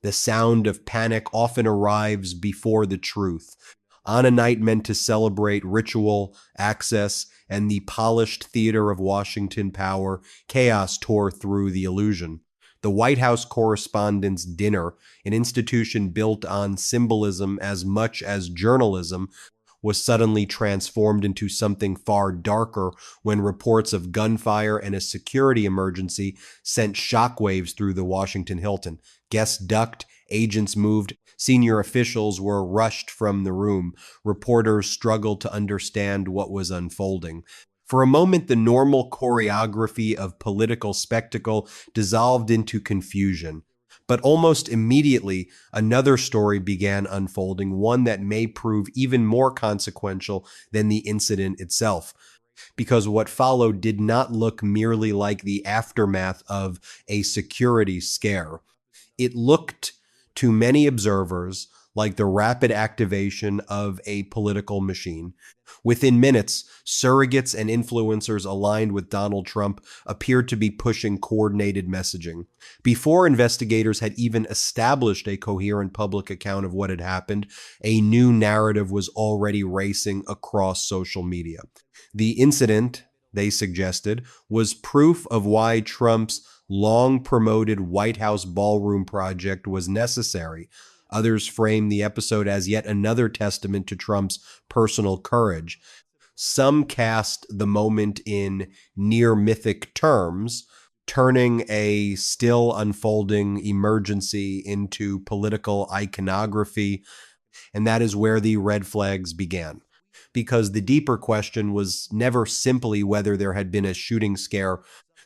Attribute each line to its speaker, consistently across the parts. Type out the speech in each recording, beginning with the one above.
Speaker 1: The sound of panic often arrives before the truth. On a night meant to celebrate ritual, access, and the polished theater of Washington power, chaos tore through the illusion. The White House Correspondents' Dinner, an institution built on symbolism as much as journalism, was suddenly transformed into something far darker when reports of gunfire and a security emergency sent shockwaves through the Washington Hilton. Guests ducked, agents moved, senior officials were rushed from the room. Reporters struggled to understand what was unfolding. For a moment, the normal choreography of political spectacle dissolved into confusion. But almost immediately, another story began unfolding, one that may prove even more consequential than the incident itself. Because what followed did not look merely like the aftermath of a security scare. It looked, to many observers, like the rapid activation of a political machine. Within minutes, surrogates and influencers aligned with Donald Trump appeared to be pushing coordinated messaging. Before investigators had even established a coherent public account of what had happened, a new narrative was already racing across social media. The incident, they suggested, was proof of why Trump's long-promoted White House ballroom project was necessary. Others framed the episode as yet another testament to Trump's personal courage. Some cast the moment in near mythic terms, turning a still unfolding emergency into political iconography, and that is where the red flags began. Because the deeper question was never simply whether there had been a shooting scare.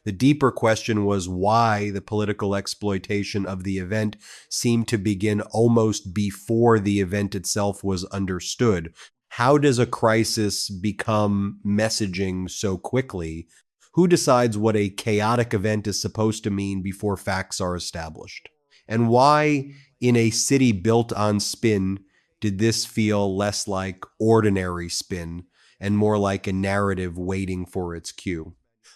Speaker 1: The deeper question was why the political exploitation of the event seemed to begin almost before the event itself was understood. How does a crisis become messaging so quickly? Who decides what a chaotic event is supposed to mean before facts are established? And why, in a city built on spin, did this feel less like ordinary spin and more like a narrative waiting for its cue?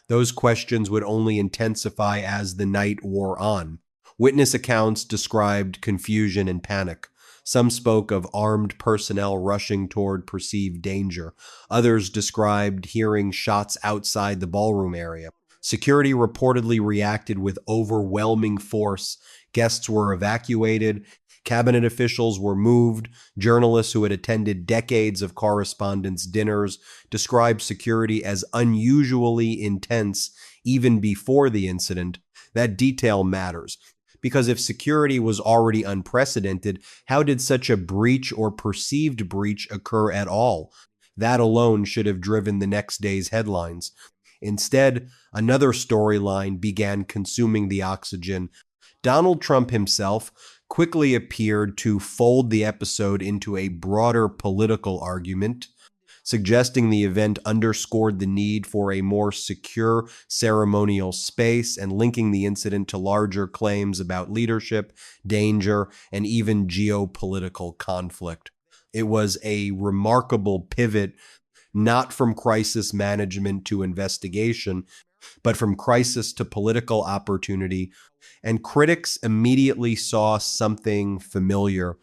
Speaker 1: Those questions would only intensify as the night wore on. Witness accounts described confusion and panic. Some spoke of armed personnel rushing toward perceived danger. Others described hearing shots outside the ballroom area. Security reportedly reacted with overwhelming force. Guests were evacuated. Cabinet officials were moved. Journalists who had attended decades of correspondence dinners described security as unusually intense even before the incident. That detail matters, because if security was already unprecedented, how did such a breach or perceived breach occur at all? That alone should have driven the next day's headlines. Instead, another storyline began consuming the oxygen. Donald Trump himself quickly appeared to fold the episode into a broader political argument, suggesting the event underscored the need for a more secure ceremonial space and linking the incident to larger claims about leadership, danger, and even geopolitical conflict. It was a remarkable pivot, not from crisis management to investigation, but from crisis to political opportunity. And critics immediately saw something familiar,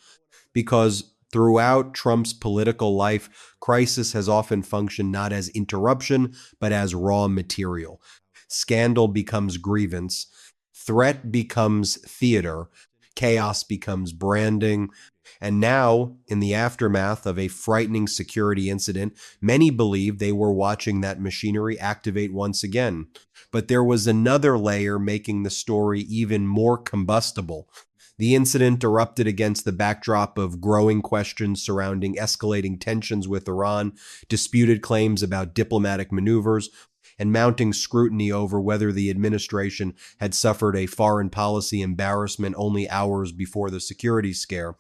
Speaker 1: because throughout Trump's political life, crisis has often functioned not as interruption, but as raw material. Scandal becomes grievance, threat becomes theater, chaos becomes branding. And now, in the aftermath of a frightening security incident, many believe they were watching that machinery activate once again. But there was another layer making the story even more combustible. The incident erupted against the backdrop of growing questions surrounding escalating tensions with Iran, disputed claims about diplomatic maneuvers, and mounting scrutiny over whether the administration had suffered a foreign policy embarrassment only hours before the security scare.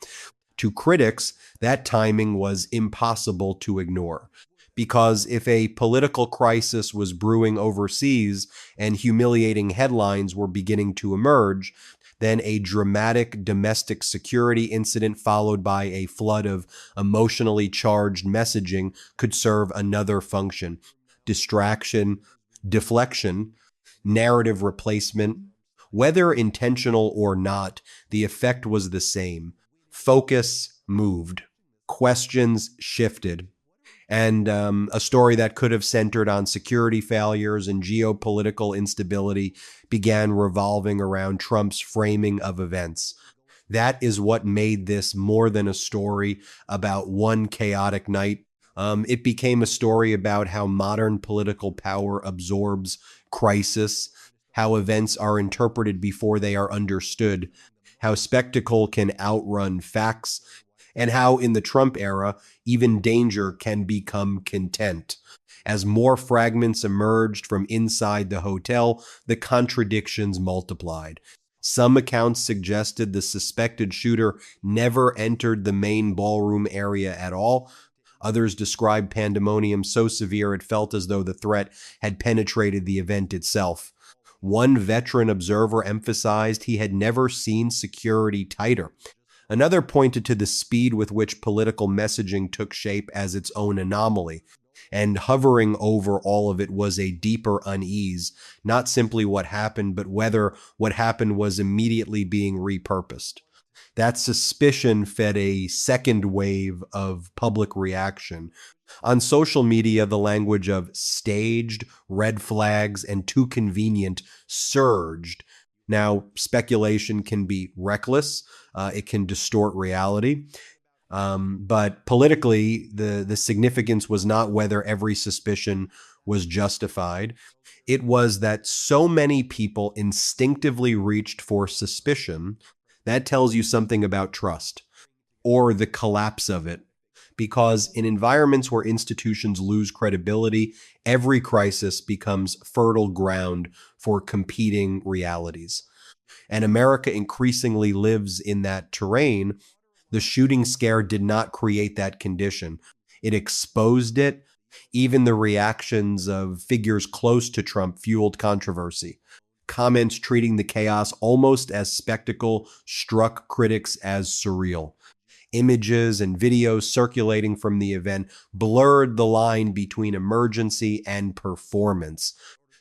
Speaker 1: To critics, that timing was impossible to ignore. Because if a political crisis was brewing overseas and humiliating headlines were beginning to emerge, then a dramatic domestic security incident followed by a flood of emotionally charged messaging could serve another function: distraction, deflection, narrative replacement, Whether intentional or not, the effect was the same. Focus moved, questions shifted, and a story that could have centered on security failures and geopolitical instability began revolving around Trump's framing of events. That is what made this more than a story about one chaotic night. It became a story about how modern political power absorbs crisis, how events are interpreted before they are understood, how spectacle can outrun facts, and how in the Trump era, even danger can become content. As more fragments emerged from inside the hotel, the contradictions multiplied. Some accounts suggested the suspected shooter never entered the main ballroom area at all. Others described pandemonium so severe it felt as though the threat had penetrated the event itself. One veteran observer emphasized he had never seen security tighter. Another pointed to the speed with which political messaging took shape as its own anomaly, and hovering over all of it was a deeper unease, not simply what happened, but whether what happened was immediately being repurposed. That suspicion fed a second wave of public reaction. On social media, the language of staged, red flags, and too convenient surged. Now, speculation can be reckless. It can distort reality. But politically, the significance was not whether every suspicion was justified. It was that so many people instinctively reached for suspicion. That tells you something about trust or the collapse of it. Because in environments where institutions lose credibility, every crisis becomes fertile ground for competing realities. And America increasingly lives in that terrain. The shooting scare did not create that condition. It exposed it. Even the reactions of figures close to Trump fueled controversy. Comments treating the chaos almost as spectacle struck critics as surreal. Images and videos circulating from the event blurred the line between emergency and performance.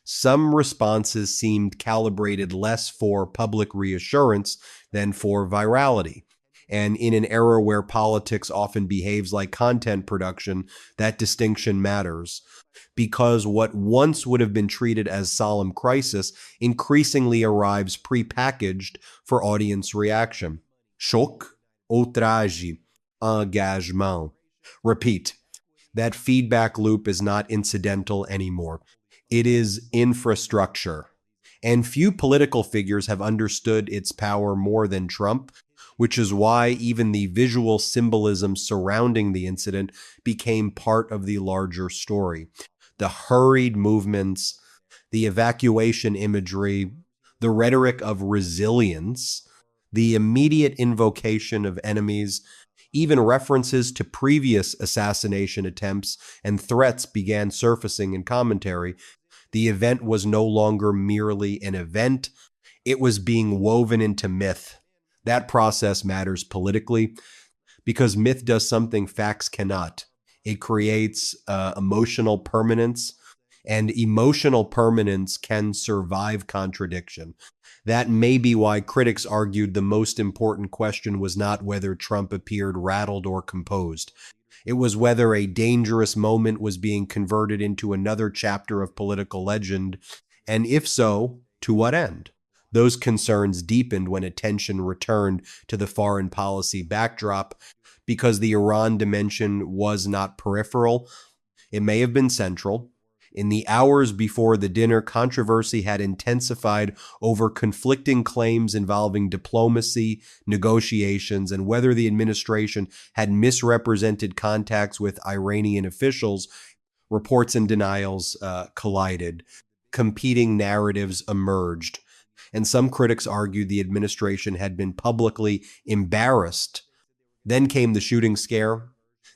Speaker 1: Some responses seemed calibrated less for public reassurance than for virality. And in an era where politics often behaves like content production, that distinction matters. Because what once would have been treated as solemn crisis increasingly arrives prepackaged for audience reaction. Choc, outrage, engagement. Repeat, that feedback loop is not incidental anymore. It is infrastructure. And few political figures have understood its power more than Trump, which is why even the visual symbolism surrounding the incident became part of the larger story. The hurried movements, the evacuation imagery, the rhetoric of resilience, the immediate invocation of enemies, even references to previous assassination attempts and threats began surfacing in commentary. The event was no longer merely an event, it was being woven into myth. That process matters politically because myth does something facts cannot. It creates emotional permanence, and emotional permanence can survive contradiction. That may be why critics argued the most important question was not whether Trump appeared rattled or composed. It was whether a dangerous moment was being converted into another chapter of political legend, and if so, to what end? Those concerns deepened when attention returned to the foreign policy backdrop because the Iran dimension was not peripheral. It may have been central. In the hours before the dinner, controversy had intensified over conflicting claims involving diplomacy, negotiations, and whether the administration had misrepresented contacts with Iranian officials. Reports and denials collided. Competing narratives emerged. And some critics argued the administration had been publicly embarrassed. Then came the shooting scare.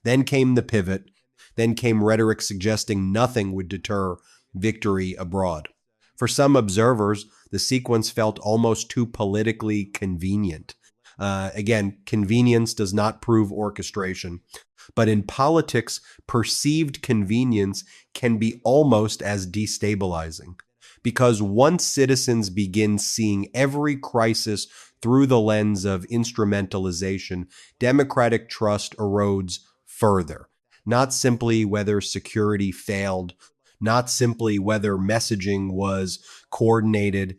Speaker 1: Then came the pivot. Then came rhetoric suggesting nothing would deter victory abroad. For some observers, the sequence felt almost too politically convenient. Again, convenience does not prove orchestration. But in politics, perceived convenience can be almost as destabilizing. because once citizens begin seeing every crisis through the lens of instrumentalization, democratic trust erodes further. Not simply whether security failed, not simply whether messaging was coordinated,